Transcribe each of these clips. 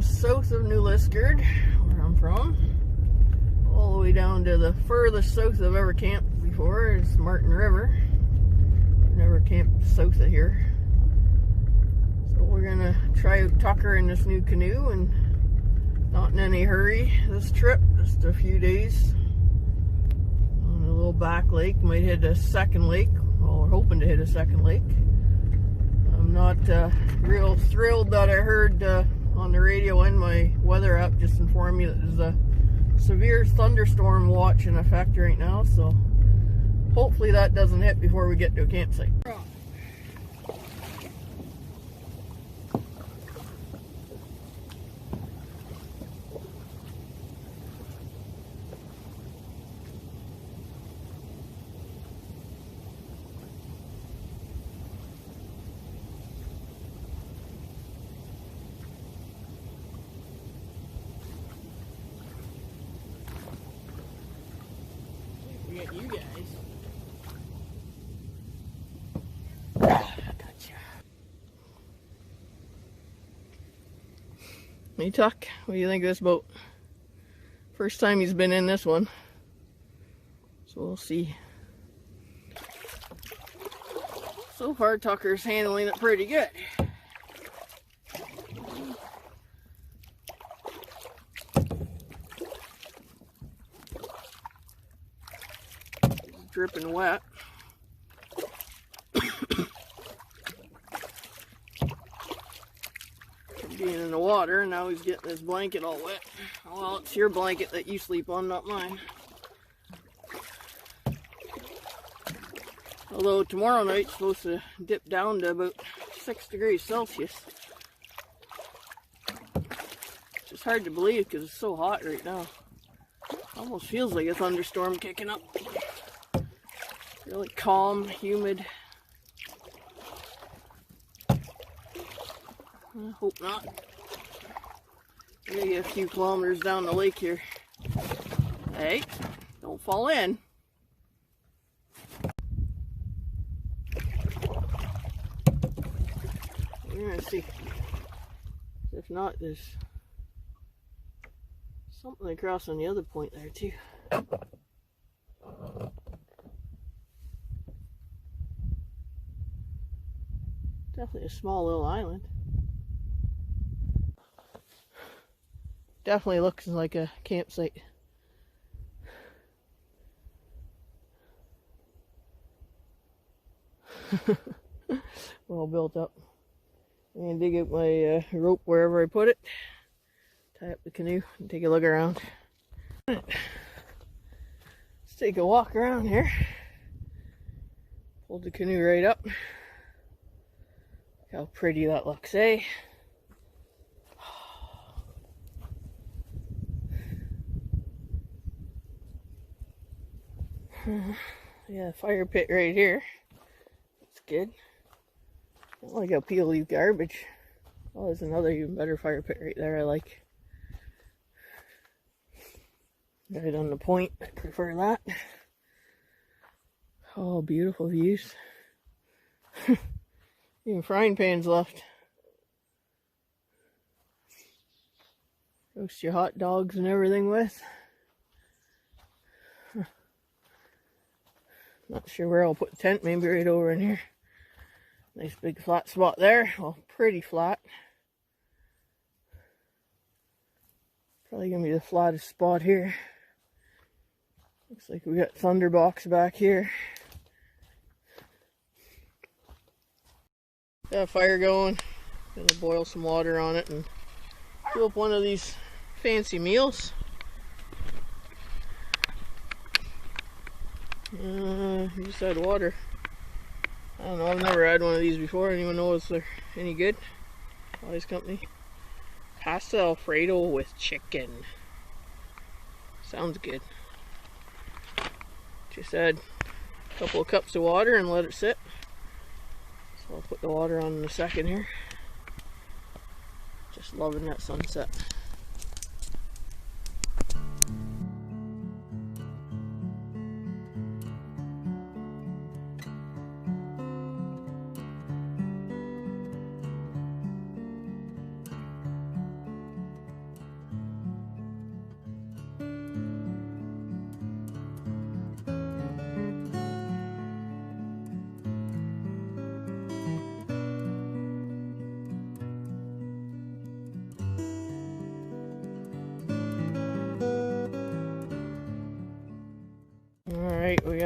south of New Liskeard, where I'm from, all the way down to the furthest south I've ever camped before is Marten River. I've never camped south of here. So we're gonna try out Tucker in this new canoe, and not in any hurry this trip, just a few days on a little back lake. Might hit a second lake. Well, we're hoping to hit a second lake. I'm not real thrilled that I heard on the radio and my weather app just informed me that there's a severe thunderstorm watch in effect right now, so hopefully that doesn't hit before we get to a campsite. We got you guys. Gotcha. Hey Tuck, what do you think of this boat? First time he's been in this one, so we'll see. So far Tucker's handling it pretty good. Dripping wet. Being in the water, and now he's getting his blanket all wet. Well, it's your blanket that you sleep on, not mine. Although tomorrow night's supposed to dip down to about 6 degrees Celsius. It's just hard to believe because it's so hot right now. Almost feels like a thunderstorm kicking up. Really calm, humid. I hope not. We're gonna get a few kilometers down the lake here. Hey, don't fall in. We're gonna see. If not, there's something across on the other point there too. Definitely a small little island. Definitely looks like a campsite. Well built up. I'm gonna dig out my rope wherever I put it. Tie up the canoe and take a look around. Let's take a walk around here. Pulled the canoe right up. How pretty that looks, eh? Yeah, fire pit right here. That's good. I don't like how people leave garbage. Oh, there's another even better fire pit right there I like. Right on the point, I prefer that. Oh, beautiful views. Even frying pans left. Roast your hot dogs and everything with. Not sure where I'll put the tent, maybe right over in here. Nice big flat spot there. Well, pretty flat. Probably gonna be the flattest spot here. Looks like we got thunderbox back here. Got a fire going. Gonna boil some water on it and do up one of these fancy meals. Just had water. I don't know, I've never had one of these before. Anyone know if they're any good? Wise Company. Pasta Alfredo with chicken. Sounds good. Just add a couple of cups of water and let it sit. So I'll put the water on in a second here. Just loving that sunset.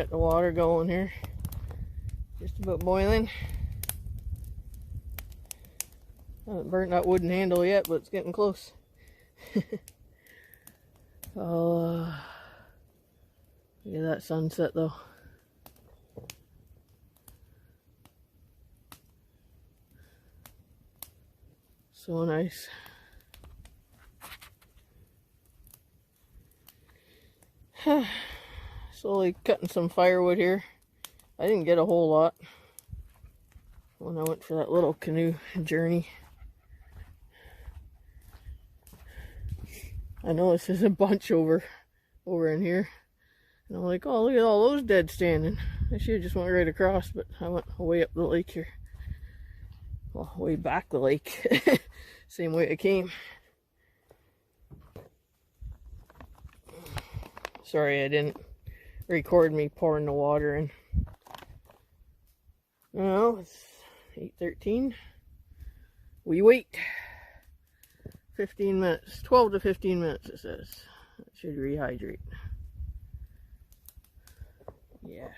Got the water going here. Just about boiling. I haven't burnt that wooden handle yet, but it's getting close. Oh, look at that sunset though. So nice. Slowly cutting some firewood here. I didn't get a whole lot when I went for that little canoe journey. I noticed there's a bunch over in here. And I'm like, oh, look at all those dead standing. I should have just went right across, but I went way up the lake here. Well, way back the lake. Same way I came. Sorry I didn't record me pouring the water in. Well, it's 8:13. We wait. 15 minutes. 12 to 15 minutes it says. It should rehydrate. Yeah.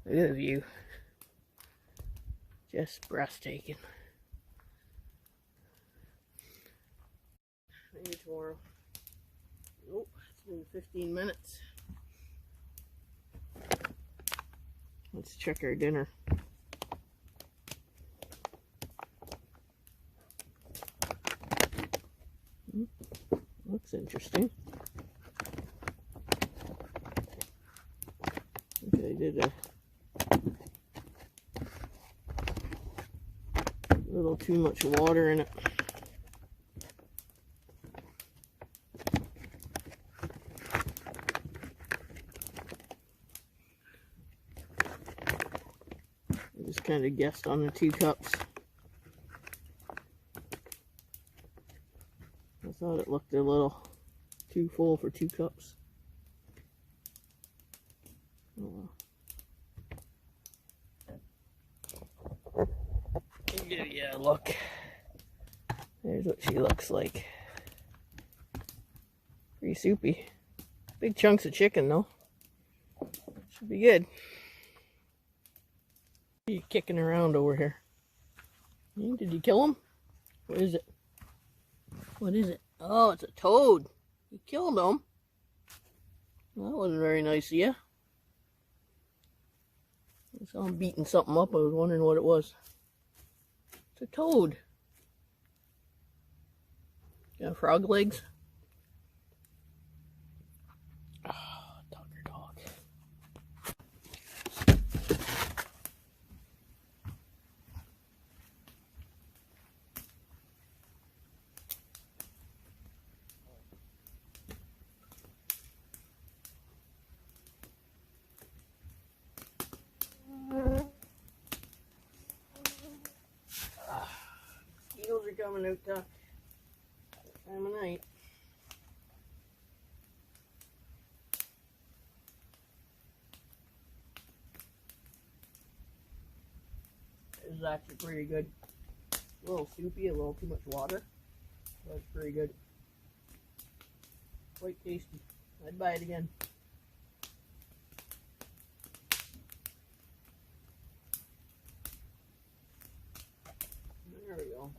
Look at the view. Just breathtaking. Maybe tomorrow. Nope, it's been 15 minutes. Let's check our dinner. Looks interesting. Okay, I did a little too much water in it. I just kind of guessed on the 2 cups. I thought it looked a little too full for 2 cups. Oh well. Give you a look. There's what she looks like. Pretty soupy. Big chunks of chicken though. Should be good. What are you kicking around over here? Did you kill him? What is it? What is it? Oh, it's a toad. You killed him. Well, that wasn't very nice of you. I saw him beating something up. I was wondering what it was. It's a toad. Got frog legs. Oh, dogger dog. Mosquitoes are coming out time of night. This is actually pretty good. A little soupy, a little too much water. That's pretty good. Quite tasty. I'd buy it again. There we go.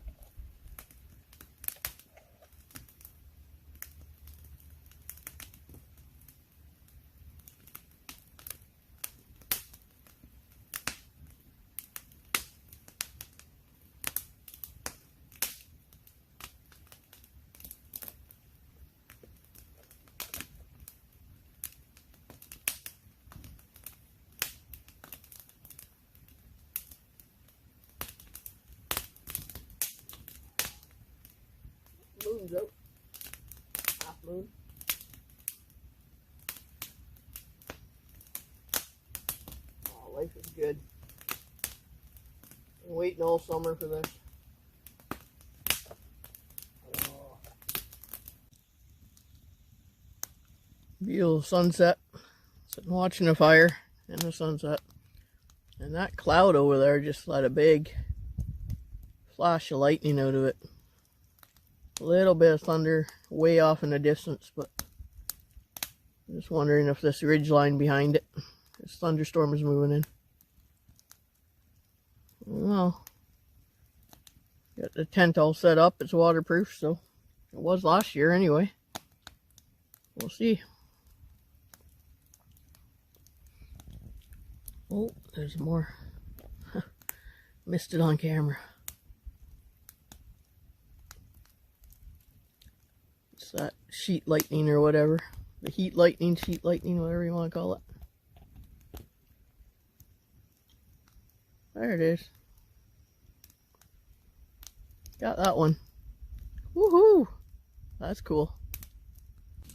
Moon's out. Half moon. Oh, life is good. Been waiting all summer for this. Oh. Beautiful sunset. Sitting watching the fire and the sunset. And that cloud over there just let a big flash of lightning out of it. A little bit of thunder way off in the distance, but I'm just wondering if this ridge line behind it, this thunderstorm is moving in. Well, got the tent all set up. It's waterproof, so it was last year anyway. We'll see. Oh, there's more. Missed it on camera. It's that sheet lightning or whatever. The heat lightning, sheet lightning, whatever you want to call it. There it is. Got that one. Woohoo! That's cool.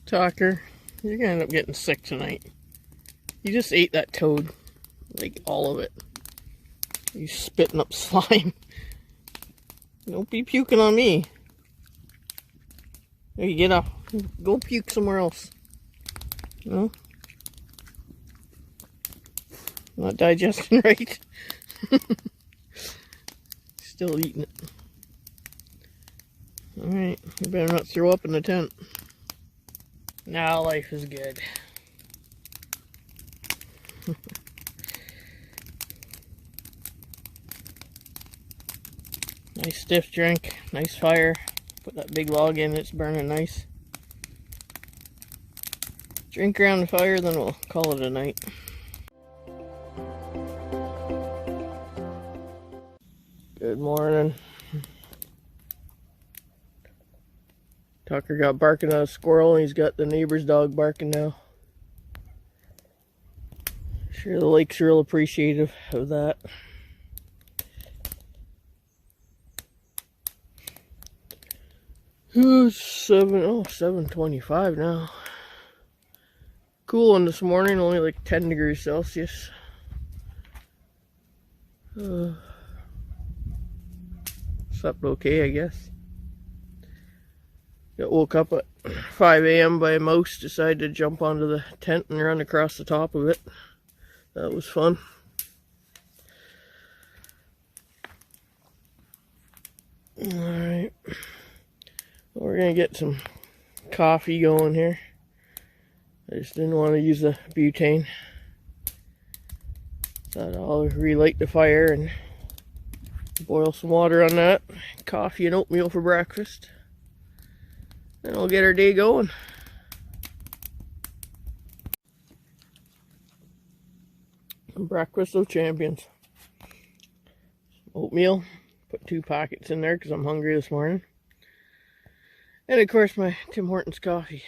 Tucker, you're gonna end up getting sick tonight. You just ate that toad. Like all of it. You spitting up slime. Don't be puking on me. There, you get up. Go puke somewhere else. No? Not digesting right. Still eating it. Alright, you better not throw up in the tent. Now life is good. Nice stiff drink, nice fire. Put that big log in, it's burning nice. Drink around the fire, then we'll call it a night. Good morning. Tucker got barking at a squirrel and he's got the neighbor's dog barking now. Sure the lake's real appreciative of that. It's 7:25 now. Cool one this morning, only like 10 degrees Celsius. Slept okay, I guess. Got woke up at 5 a.m. by a mouse, decided to jump onto the tent and run across the top of it. That was fun. Alright. We're gonna get some coffee going here. I just didn't want to use the butane. Thought I'll relight the fire and boil some water on that. Coffee and oatmeal for breakfast. And we'll get our day going. Breakfast of champions. Oatmeal. Put 2 packets in there because I'm hungry this morning. And of course my Tim Hortons coffee.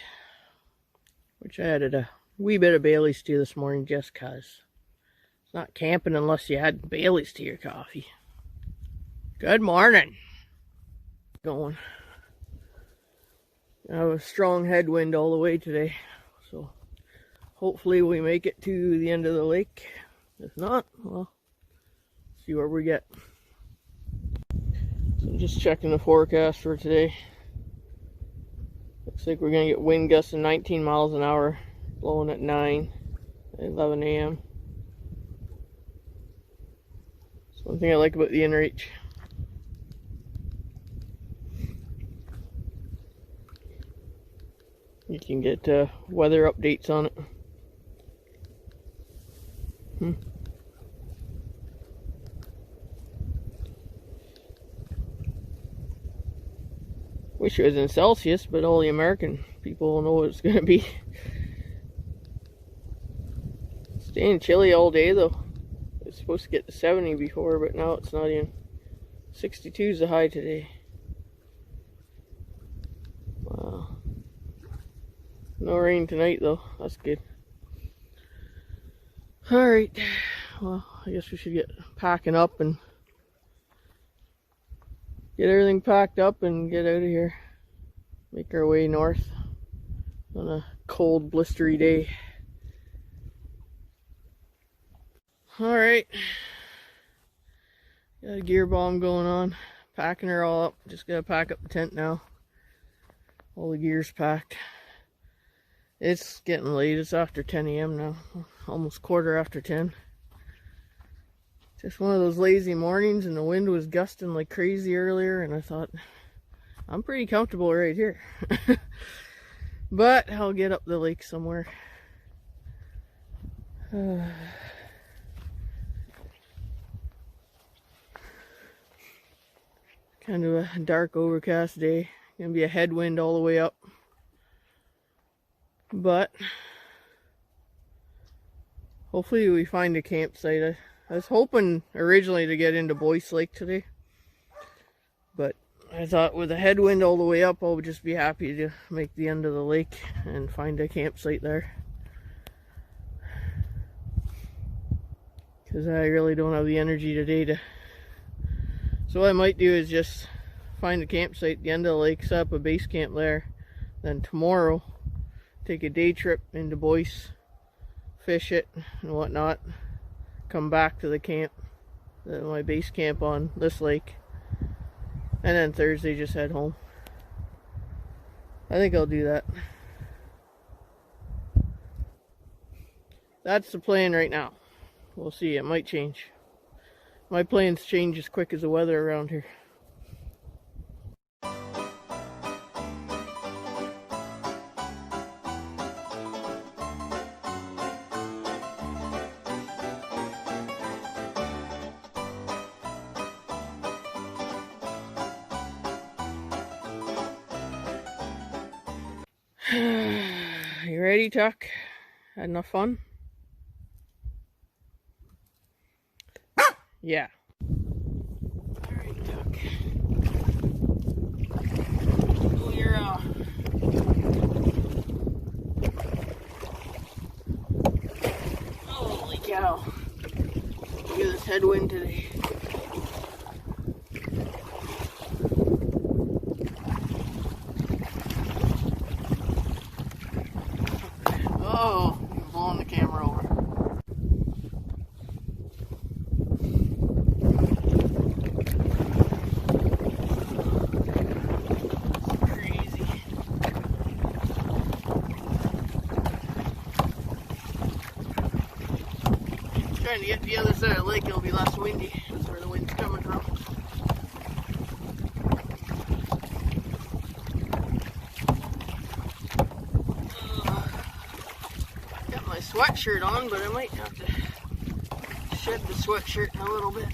Which I added a wee bit of Bailey's to this morning just cause. It's not camping unless you add Bailey's to your coffee. Good morning. Going. I have a strong headwind all the way today, so hopefully we make it to the end of the lake. If not, well, see what we get. So I'm just checking the forecast for today. Looks like we're going to get wind gusts of 19 miles an hour, blowing at 11 a.m. That's one thing I like about the inReach. You can get weather updates on it. Wish it was in Celsius, but all the American people will know what it's going to be. Staying chilly all day though. It's supposed to get to 70 before, but now it's not even. 62 is the high today. Wow. No rain tonight though, that's good. Alright, well, I guess we should get packing up and get everything packed up and get out of here. Make our way north on a cold, blistery day. Alright, got a gear bomb going on. Packing her all up, just gotta pack up the tent now. All the gear's packed. It's getting late, it's after 10 a.m. now, almost quarter after 10. Just one of those lazy mornings, and the wind was gusting like crazy earlier, and I thought, I'm pretty comfortable right here. But I'll get up the lake somewhere. Kind of a dark, overcast day. Gonna be a headwind all the way up. But hopefully we find a campsite. I was hoping originally to get into Boyce Lake today, but I thought with a headwind all the way up, I would just be happy to make the end of the lake and find a campsite there. Because I really don't have the energy today to... So what I might do is just find a campsite at the end of the lake, set up a base camp there. Then tomorrow, take a day trip into Boyce, fish it and whatnot. Come back to the camp, my base camp on this lake. And then Thursday just head home. I think I'll do that. That's the plan right now. We'll see, it might change. My plans change as quick as the weather around here. You ready, Chuck? Had enough fun? Yeah. Alright, Chuck. Oh, you're holy cow. Look at this headwind today. Oh, you're blowing the camera over. It's crazy. Trying to get to the other side of the lake, it'll be less windy. That's where the wind's coming from. Sweatshirt on, but I might have to shed the sweatshirt in a little bit.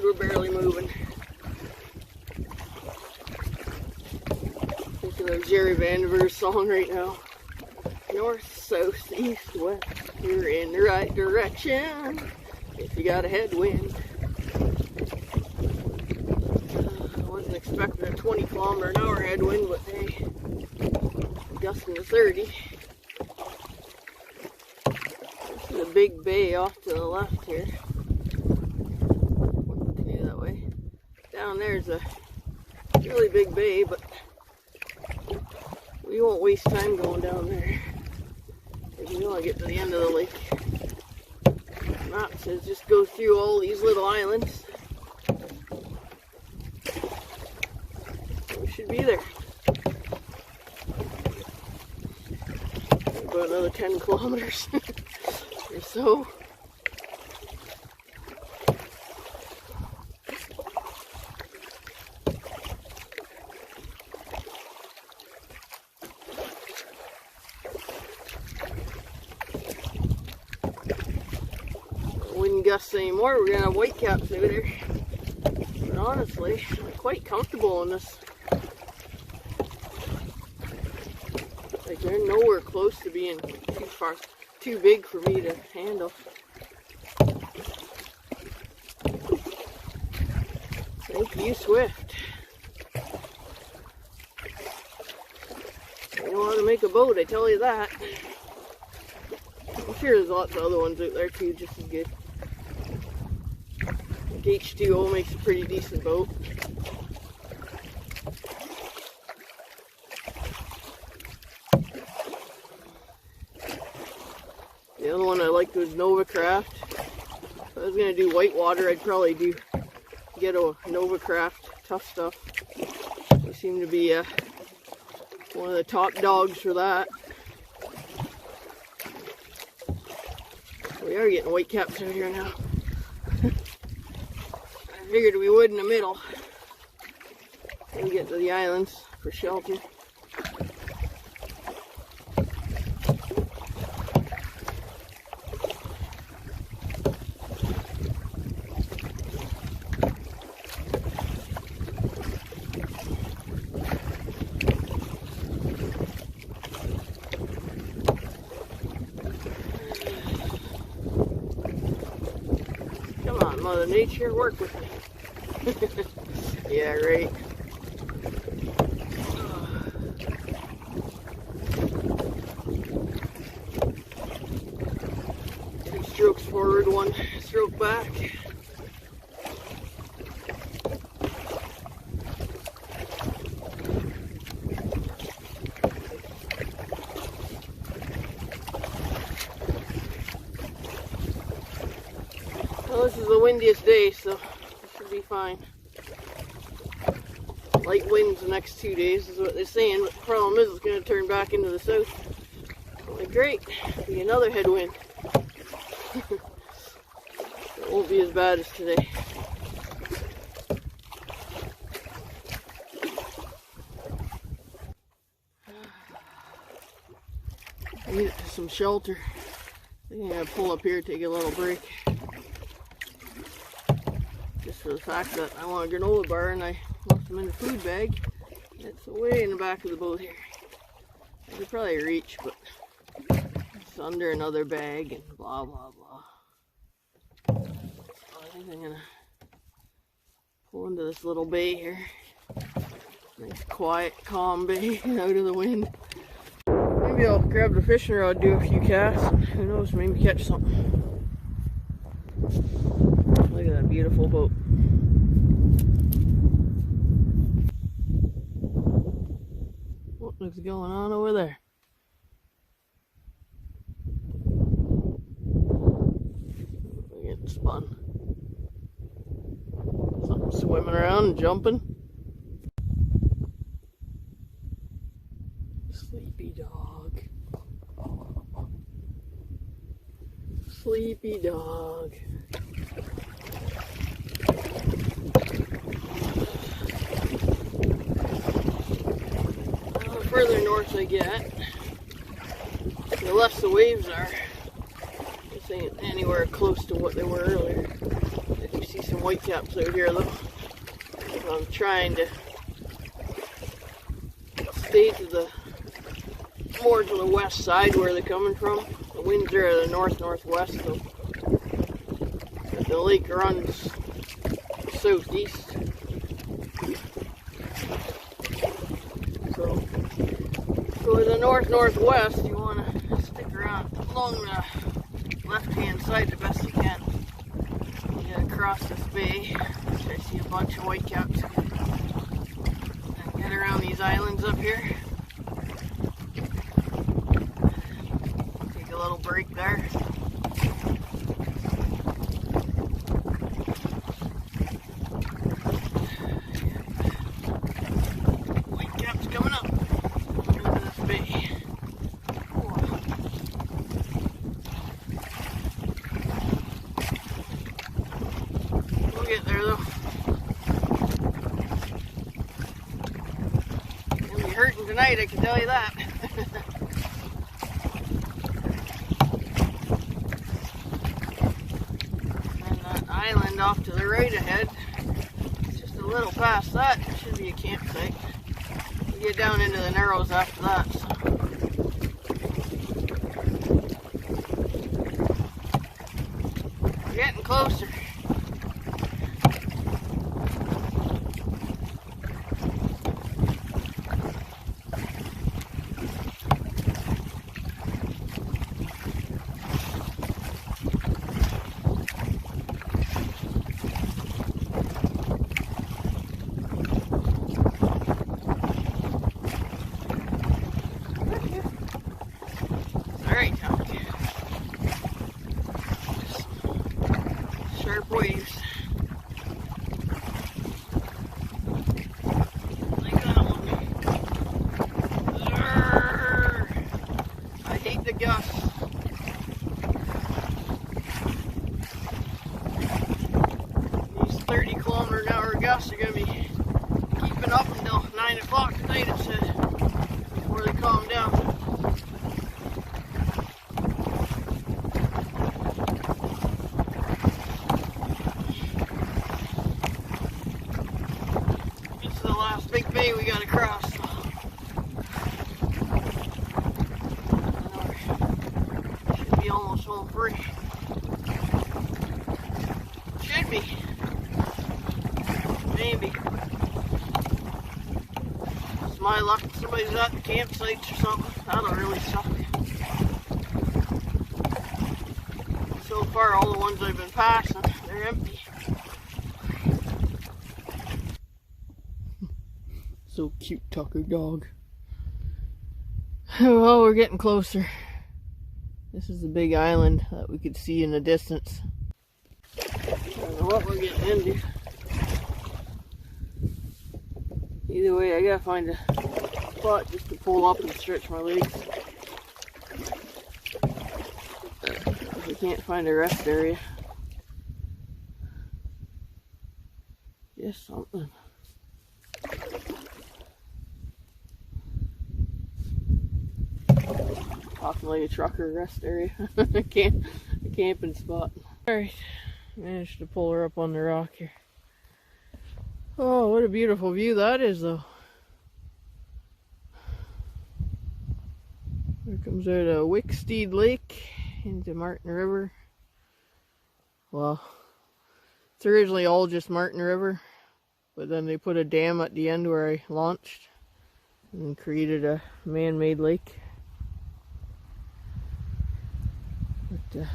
We're barely moving. Thinking of Jerry Vandiver's song right now. North, south, east, west. You're in the right direction if you got a headwind. I wasn't expecting a 20-kilometer-an-hour headwind, but hey, gusting to 30. This is a big bay off to the left here. Down there's a really big bay, but we won't waste time going down there. If we want to get to the end of the lake. The map says just go through all these little islands. We should be there. About another 10 kilometers or so. Wouldn't gust anymore, we're gonna have whitecaps over there. But honestly, I'm quite comfortable in this. Like, they're nowhere close to being too big for me to handle. Thank you, Swift. You don't want to make a boat, I tell you that. I'm sure there's lots of other ones out there too, just as good. Like H2O makes a pretty decent boat. The other one I liked was Nova Craft. If I was going to do whitewater, I'd probably get a Nova Craft Tough Stuff. They seem to be one of the top dogs for that. We are getting whitecaps out here now. I figured we would in the middle. When we get to the islands for shelter. Mother Nature, work with me. Yeah, right. 2 strokes forward, 1 stroke back. Well, this is the windiest day, so it should be fine. Light winds the next 2 days is what they're saying, but the problem is it's going to turn back into the south. Like, great, be another headwind. It won't be as bad as today. I need some shelter. I think I'm going to pull up here, take a little break. Just for the fact that I want a granola bar and I left them in the food bag. It's way in the back of the boat here. I could probably reach, but it's under another bag and blah blah blah. So I think I'm gonna pull into this little bay here. Nice quiet, calm bay out of the wind. Maybe I'll grab the fishing rod, do a few casts, and who knows, maybe catch something. Look at that beautiful boat. What looks going on over there? We're getting spun. Something swimming around and jumping. Sleepy dog. Sleepy dog. The further north I get, the less the waves are. This ain't anywhere close to what they were earlier. I do see some whitecaps out here though. So I'm trying to stay to the more to the west side where they're coming from. The winds are at the north-northwest, so the lake runs southeast. So for the north-northwest, you want to stick around along the left-hand side the best you can. You get across this bay, which I see a bunch of whitecaps, and get around these islands up here. Take a little break there. Whitecaps coming up into this bay. We'll get there though. Gonna be hurting tonight, I can tell you that. And that island off to the right ahead, just a little past that, should be a campsite. We get down into the Narrows after that. So. We're getting closer. Alright, sharp waves. Like that one. I hate the gusts. These 30-kilometer-an-hour gusts are going to be keeping up until 9 o'clock tonight, it says, before they calm down. This is the last big bay we got to cross. Should be almost home free. Should be. Maybe. It's my luck somebody's at the campsites or something. That'll really suck. So far, all the ones I've been passing, they're empty. So cute, Tucker dog. Well, we're getting closer. This is the big island that we could see in the distance. I don't know what we're getting into. Either way, I gotta find a spot just to pull up and stretch my legs. If we can't find a rest area. Just something. Talking like a trucker rest area. A camping spot. Alright, managed to pull her up on the rock here. Oh, what a beautiful view that is, though. There comes out of Wicksteed Lake into Marten River. Well, it's originally all just Marten River, but then they put a dam at the end where I launched and created a man-made lake. But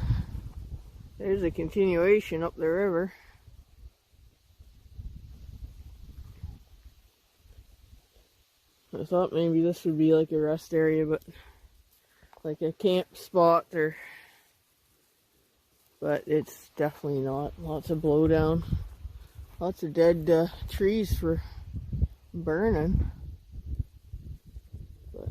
there's a continuation up the river. I thought maybe this would be like a rest area, but like a camp spot, but it's definitely not. Lots of blowdown, lots of dead trees for burning. But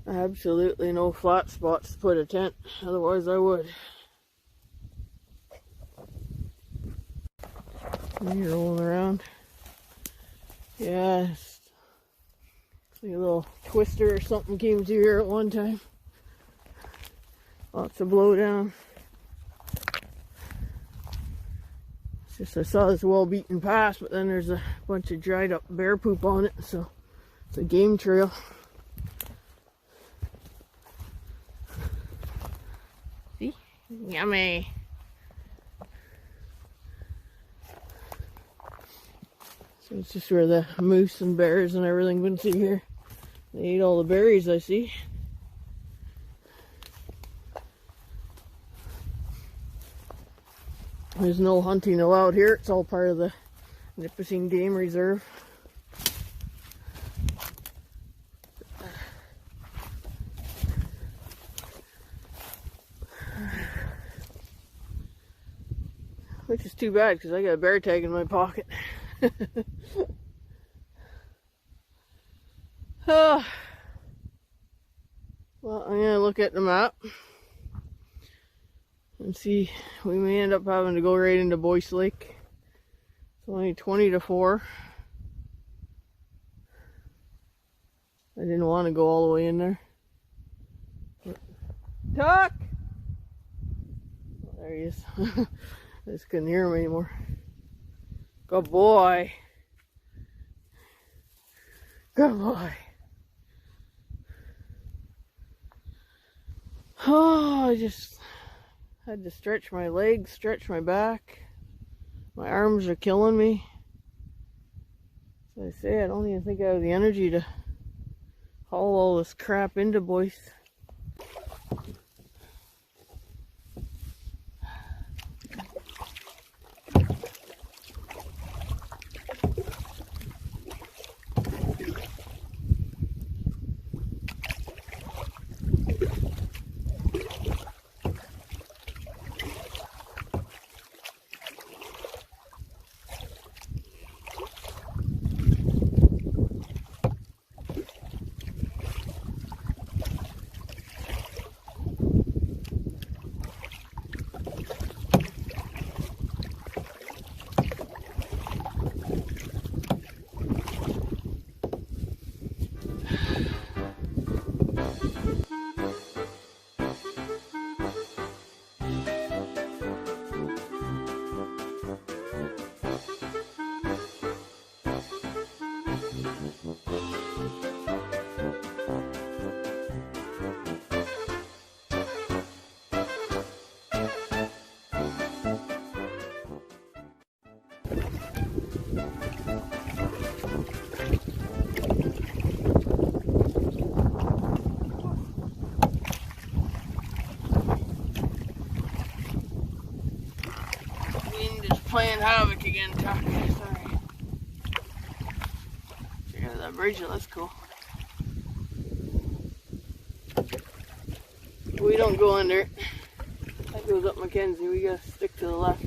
absolutely no flat spots to put a tent, otherwise I would. And you're rolling around. Yeah, it's like a little twister or something came through here at one time. Lots of blowdown. It's just I saw this well-beaten path, but then there's a bunch of dried up bear poop on it, so it's a game trail. See? Yummy! So it's just where the moose and bears and everything been through here. They ate all the berries, I see. There's no hunting allowed here. It's all part of the Nipissing Game Reserve. Which is too bad because I got a bear tag in my pocket. Well, I'm gonna look at the map and see. We may end up having to go right into Boyce Lake. It's only 20 to 4. I didn't want to go all the way in there. Tuck! Oh, there he is. I just couldn't hear him anymore. Good boy. Good boy. Oh, I just had to stretch my legs, stretch my back. My arms are killing me. As I say, I don't even think I have the energy to haul all this crap into Boyce. again, Tuck. Sorry. Check out that bridge, that's cool. We don't go under it. That goes up Mackenzie. We gotta stick to the left.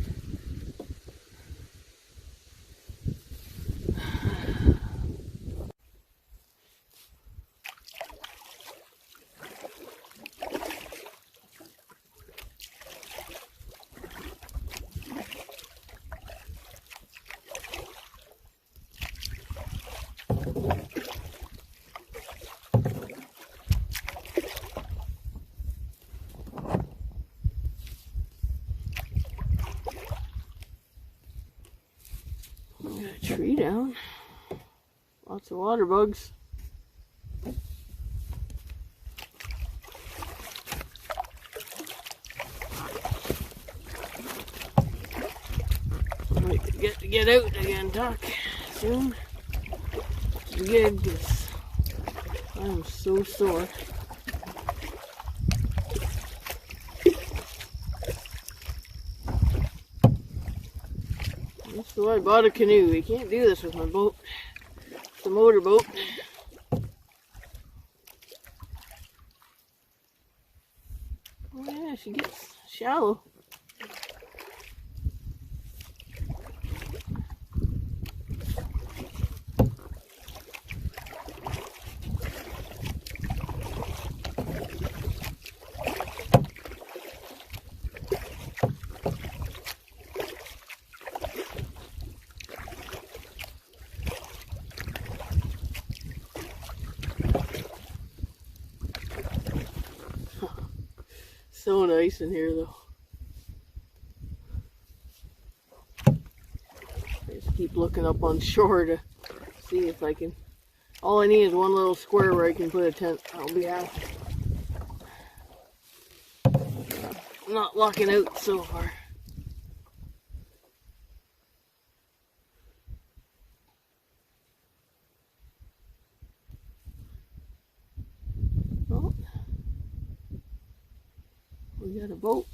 Got a tree down. Lots of water bugs. I might get out again, Doc, soon. It's good because I'm so sore. So I bought a canoe. You can't do this with my boat. It's a motorboat. Oh yeah, she gets shallow. So nice in here though. I just keep looking up on shore to see if I can. All I need is one little square where I can put a tent. I'll be happy. I'm not locking out so far. Oh. We got a boat.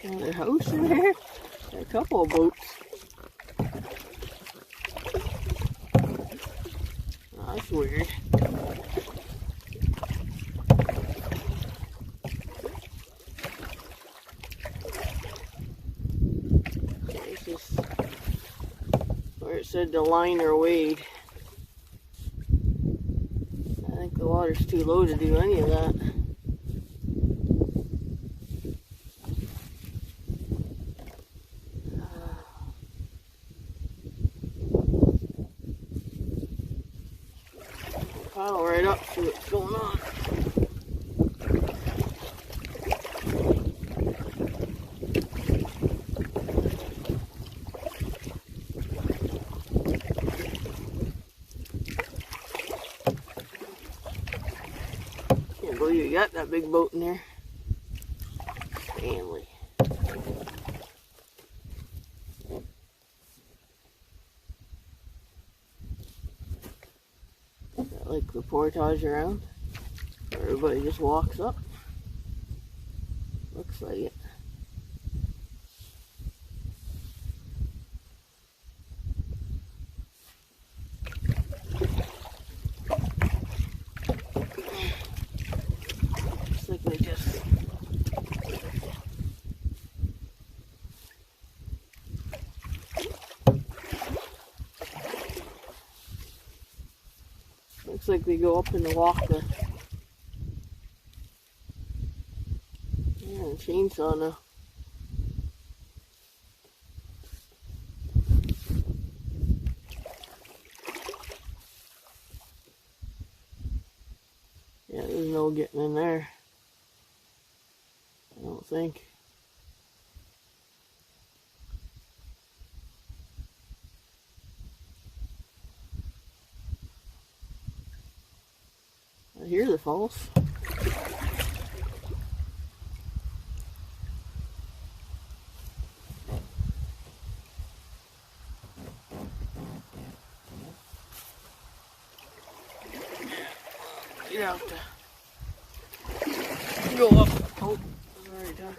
Got a house in there. Got a couple of boats. Oh, that's weird. This is where it said to line or wade. I think the water's too low to do any of that. I'll paddle right up, see what's going on. Can't believe you got that big boat in there. Family. Got like the portage around. Everybody just walks up. Looks like it. Looks like they just looks like they go up in the walker. Yeah, chainsaw now. Yeah, there's no getting in there. I don't think. I hear the falls. You have to go up. Oh, sorry, Doc.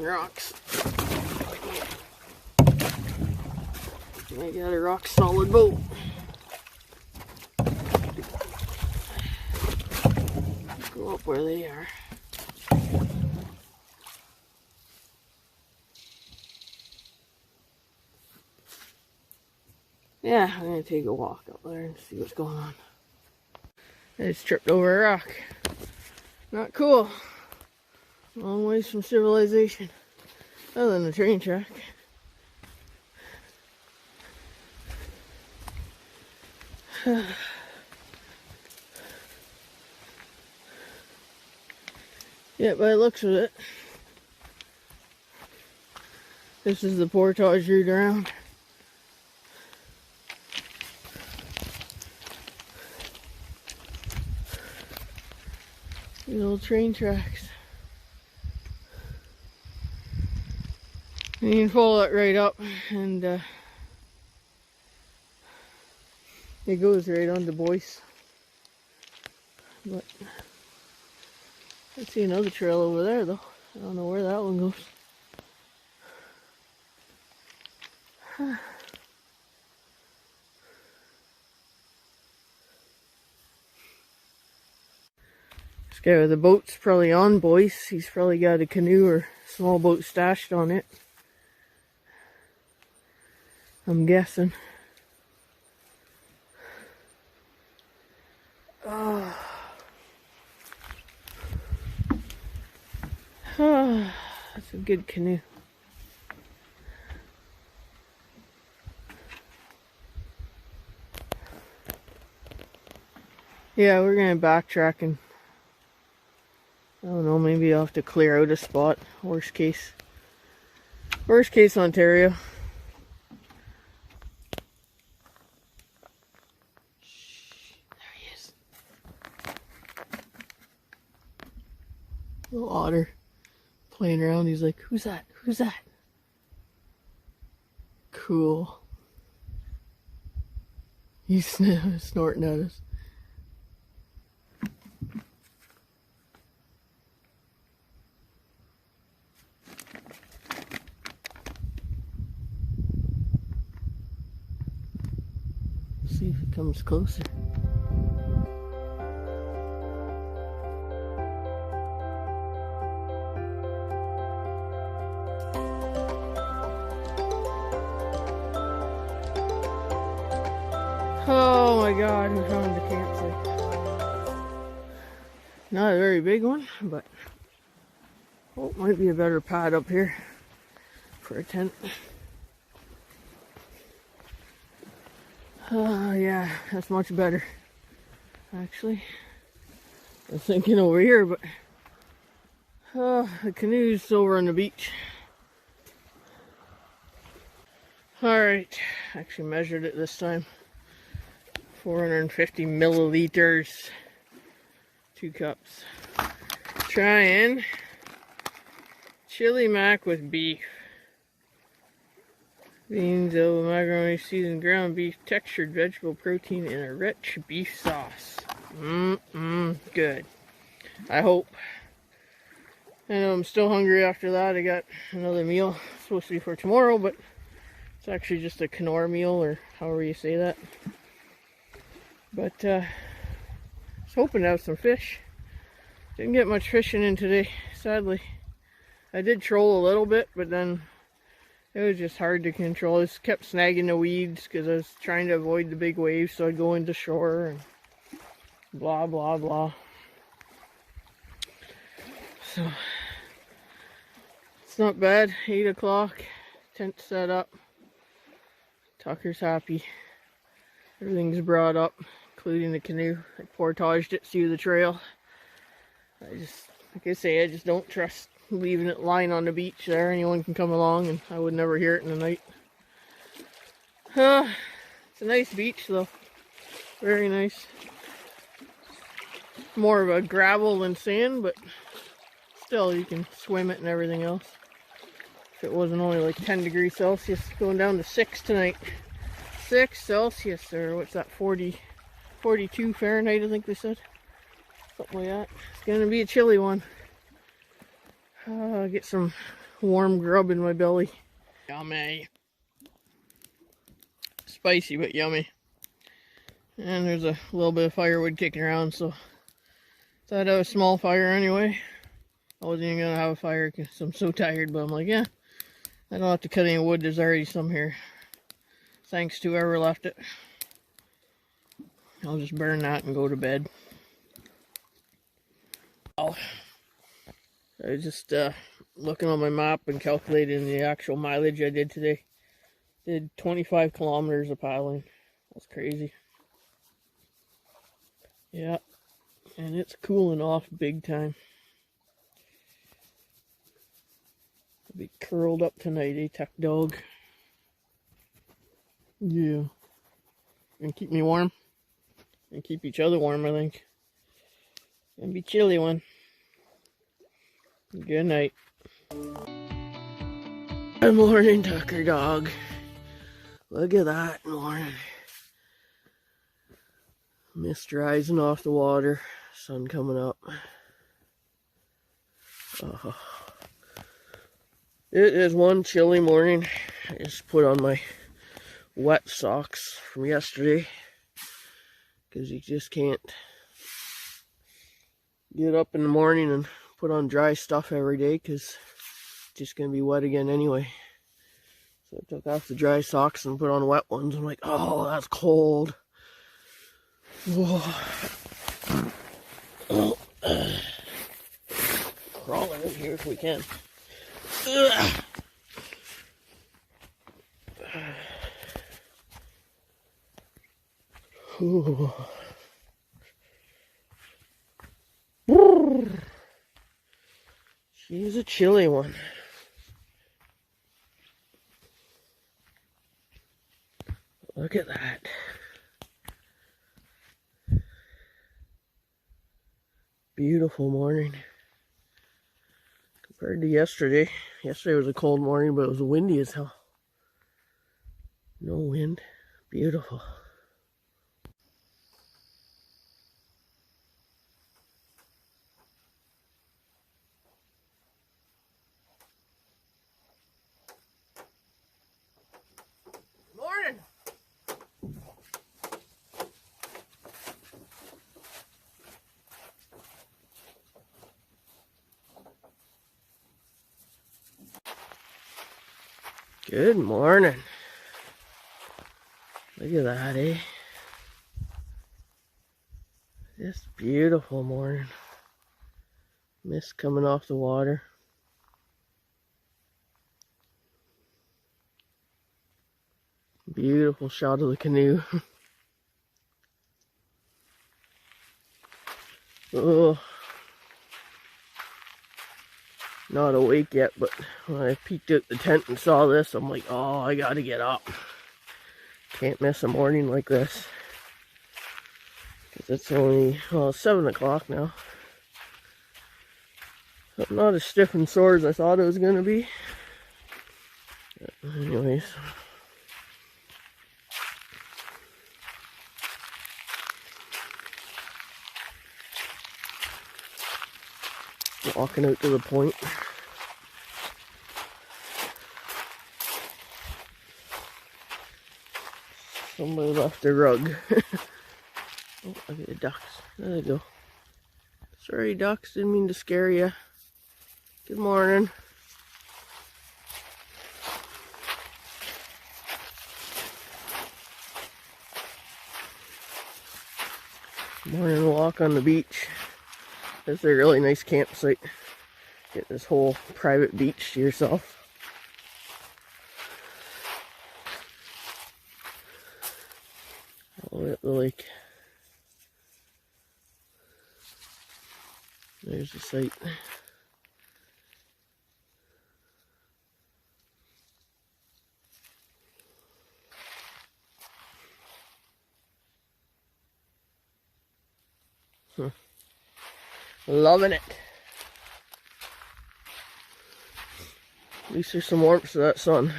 hitting rocks. I got a rock solid boat. Go up where they are. Yeah, I'm gonna take a walk up there and see what's going on. I just tripped over a rock. Not cool. Long ways from civilization. Other than the train track. Yeah, by the looks of it, this is the portage route around. These old train tracks. And you can follow it right up, and it goes right on to Boyce. But I see another trail over there though. I don't know where that one goes. This guy with the boat's probably on Boyce. He's probably got a canoe or small boat stashed on it. I'm guessing. Oh. Oh, that's a good canoe. Yeah, we're gonna backtrack and I don't know, maybe I'll have to clear out a spot. Worst case Ontario. There he is. Little otter playing around. He's like, who's that? Who's that? Cool. He's snorting at us. See if it comes closer. Oh my god, we found the campsite. Not a very big one, but oh, it might be a better pad up here for a tent. Oh yeah, that's much better. Actually, I was thinking over here, but the canoe's over on the beach. Alright, actually measured it this time. 450 milliliters. 2 cups. Trying chili mac with beef. Beans, over macaroni, seasoned ground beef, textured vegetable protein in a rich beef sauce. Good. I hope. I know I'm still hungry after that. I got another meal. It's supposed to be for tomorrow, but it's actually just a quinoa meal, or however you say that. But I was hoping to have some fish. Didn't get much fishing in today, sadly. I did troll a little bit, but then it was just hard to control. I just kept snagging the weeds because I was trying to avoid the big waves, so I'd go into shore and blah blah blah. So it's not bad. 8 o'clock, tent set up. Tucker's happy. Everything's brought up, including the canoe. I portaged it through the trail. I just, like I say, I just don't trust leaving it lying on the beach there. Anyone can come along and I would never hear it in the night. It's a nice beach though. Very nice. More of a gravel than sand, but still you can swim it and everything else. If it wasn't only like 10 degrees Celsius, going down to 6 tonight. 6 Celsius, or what's that, 42 Fahrenheit I think they said. Something like that. It's gonna be a chilly one. Get some warm grub in my belly. Yummy. Spicy but yummy. And there's a little bit of firewood kicking around, so thought I'd have a small fire anyway. I wasn't even gonna have a fire because I'm so tired, but I'm like, yeah, I don't have to cut any wood. There's already some here. Thanks to whoever left it. I'll just burn that and go to bed. Oh, I was just looking on my map and calculating the actual mileage I did today. Did 25 kilometers of paddling. That's crazy. Yeah, and it's cooling off big time. I'll be curled up tonight, eh, tech dog? Yeah. And keep me warm. And keep each other warm, I think. Gonna be chilly one. Good night. Good morning, Tucker dog. Look at that morning. Mist rising off the water. Sun coming up. Oh. It is one chilly morning. I just put on my wet socks from yesterday. Because you just can't get up in the morning and put on dry stuff every day because it's just going to be wet again anyway. So I took off the dry socks and put on wet ones. I'm like, oh, that's cold. Whoa. Oh. Crawling in here if we can. Ugh. Ooh. She's a chilly one. Look at that. Beautiful morning. Compared to yesterday. Yesterday was a cold morning, but it was windy as hell. No wind. Beautiful. Morning. Good morning. Look at that, eh? Just beautiful morning. Mist coming off the water. Beautiful shot of the canoe. Oh, not awake yet, but when I peeked out the tent and saw this, I'm like, oh, I gotta get up. Can't miss a morning like this. Because it's only, well, it's 7 o'clock now. So I'm not as stiff and sore as I thought it was gonna be. But anyways. Walking out to the point. Somebody left their rug. Oh, look at the ducks. There they go. Sorry, ducks. Didn't mean to scare you. Good morning. Morning walk on the beach. It's a really nice campsite. Get this whole private beach to yourself. All at the lake. There's the site. Loving it. At least there's some warmth to that sun.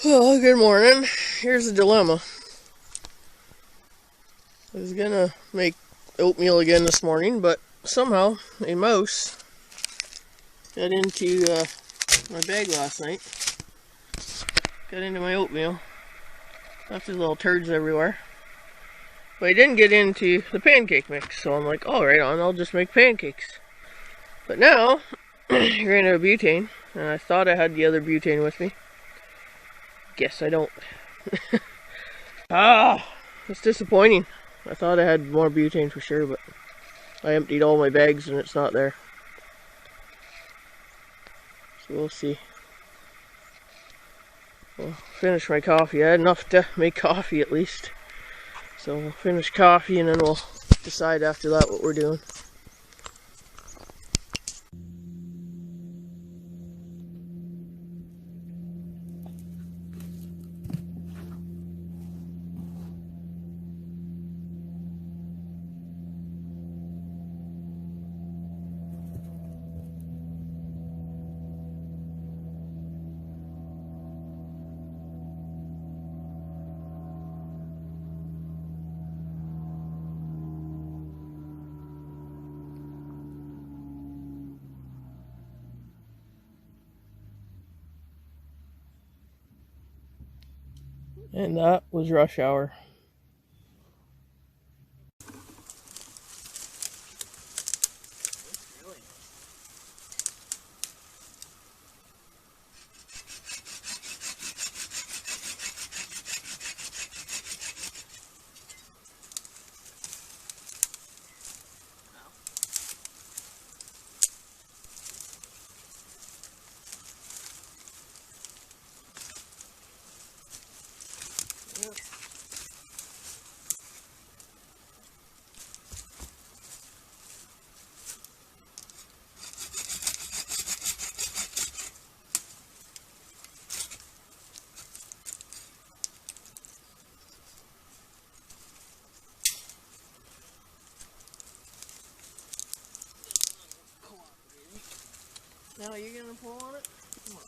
Well, good morning. Here's the dilemma. I was gonna make oatmeal again this morning, but somehow a mouse got into my bag last night. Got into my oatmeal. Left his little turds everywhere. But he didn't get into the pancake mix, so I'm like, oh, right on, I'll just make pancakes. But now, I ran out of butane, and I thought I had the other butane with me. Guess I don't. It's disappointing. I thought I had more butane for sure, but I emptied all my bags and it's not there. So we'll see. I'll finish my coffee. I had enough to make coffee at least. So we'll finish coffee and then we'll decide after that what we're doing. And that was rush hour. Now are you gonna pull on it? Come on.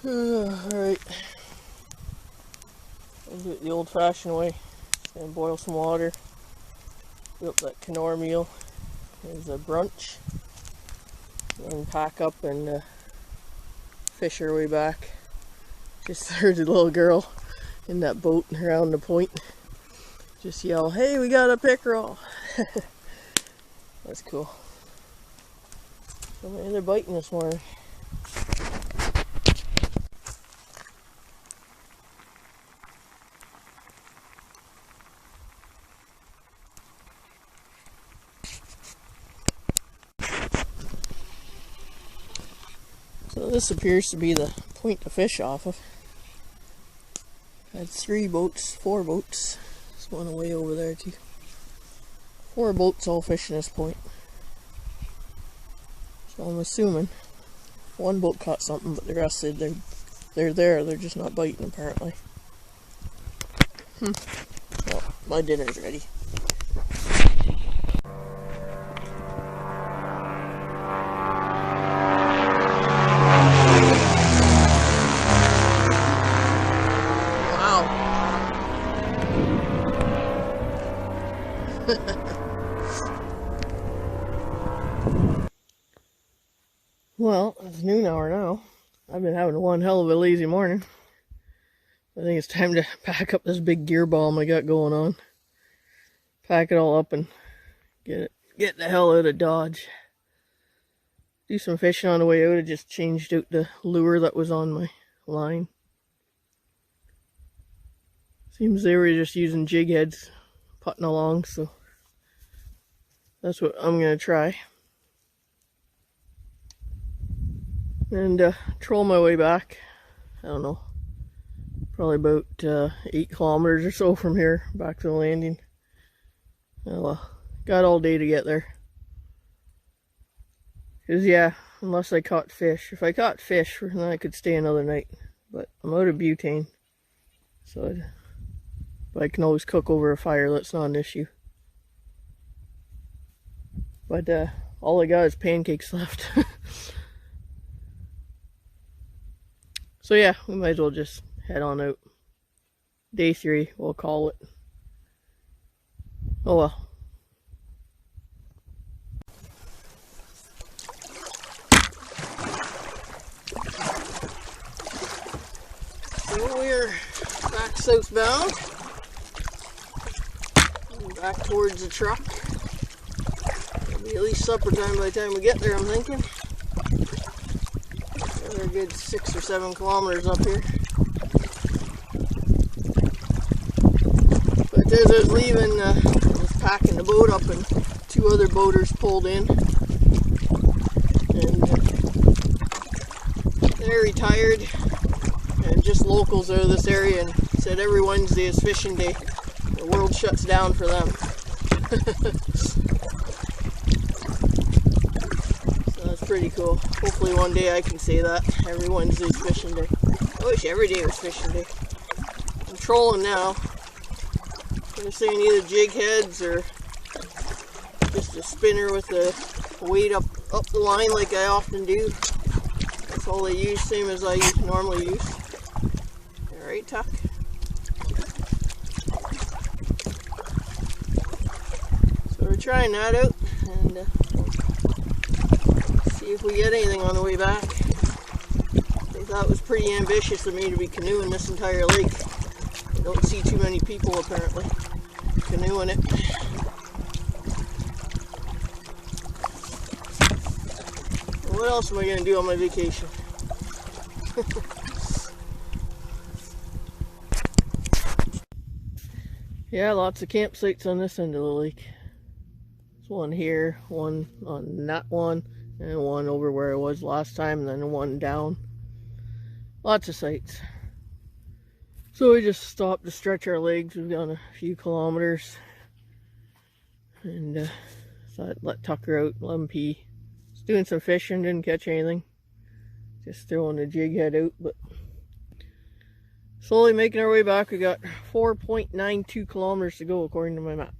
Alright. I'll do it the old-fashioned way. And boil some water. Do up that quinoa meal. There's a brunch. And pack up and fish our way back. Just heard the little girl in that boat around the point just yell, "Hey, we got a pickerel!" That's cool. So maybe they're biting this morning. So this appears to be the point to fish off of. I had 4 boats. There's one away over there too. 4 boats all fishing this point. So I'm assuming one boat caught something, but the rest said they're there. They're just not biting apparently. Well, my dinner's ready. Well, it's noon hour now. I've been having one hell of a lazy morning. I think it's time to pack up this big gear bomb I got going on. Pack it all up and get the hell out of Dodge. do some fishing on the way out. I just changed out the lure that was on my line. Seems they were just using jig heads, putting along, so that's what I'm gonna try. And troll my way back. I don't know, probably about 8 kilometers or so from here back to the landing. Well, got all day to get there. Because, yeah, unless I caught fish. If I caught fish, then I could stay another night. But I'm out of butane. So, but I can always cook over a fire. That's not an issue. But all I got is pancakes left. So, yeah, we might as well just head on out. Day 3, we'll call it. Oh well. So we're back southbound, back towards the truck. It'll be at least supper time by the time we get there, I'm thinking. We're a good 6 or 7 kilometers up here. But as I was leaving, I was packing the boat up and 2 other boaters pulled in. And they're retired. And just locals out of this area, and said every Wednesday is fishing day. The world shuts down for them. So that's pretty cool. Hopefully one day I can say that. Every Wednesday is fishing day. I wish every day was fishing day. I'm trolling now. They're saying either jig heads or just a spinner with the weight up the line like I often do. That's all they use, same as I normally use. Alright, Tuck. So we're trying that out and see if we get anything on the way back. They thought it was pretty ambitious of me to be canoeing this entire lake. I don't see too many people apparently canoeing it. What else am I going to do on my vacation? Yeah, lots of campsites on this end of the lake. There's one here, one on that one, and one over where I was last time, and then one down. Lots of sites. So we just stopped to stretch our legs. We've gone a few kilometers. And thought I'd let Tucker out, let him pee. Just doing some fishing, didn't catch anything. Just throwing the jig head out, but slowly making our way back. We got 4.92 kilometers to go according to my map.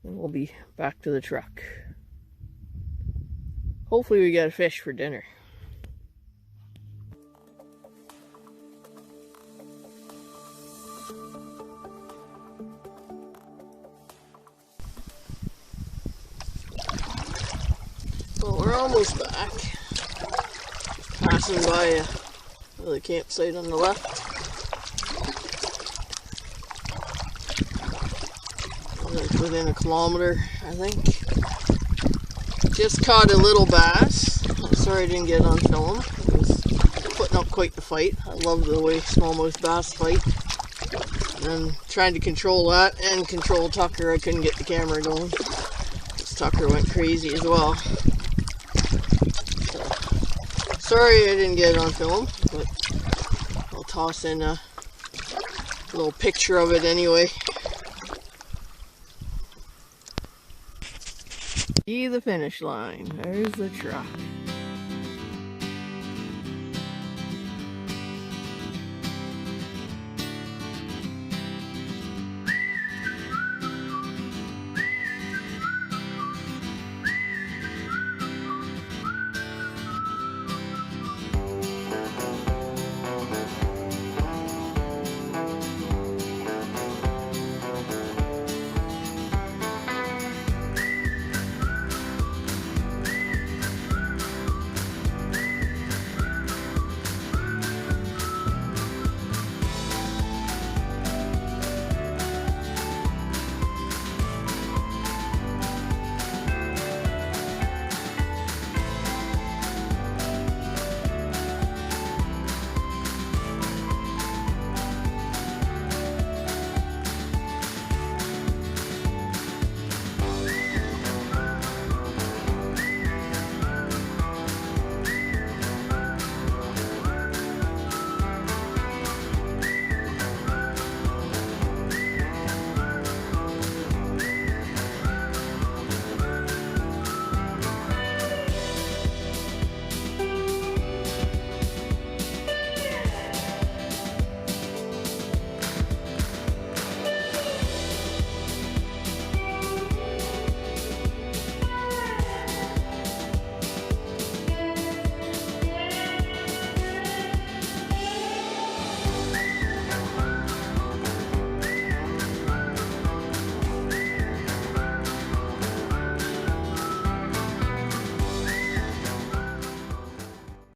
And we'll be back to the truck. Hopefully we get a fish for dinner. Well, we're almost back. Passing by the campsite on the left. It's within a kilometer, I think. Just caught a little bass. I'm sorry I didn't get on film. It was putting up quite the fight. I love the way smallmouth bass fight. And trying to control that and control Tucker, I couldn't get the camera going. This Tucker went crazy as well. Sorry I didn't get it on film, but I'll toss in a little picture of it anyway. See the finish line. There's the truck.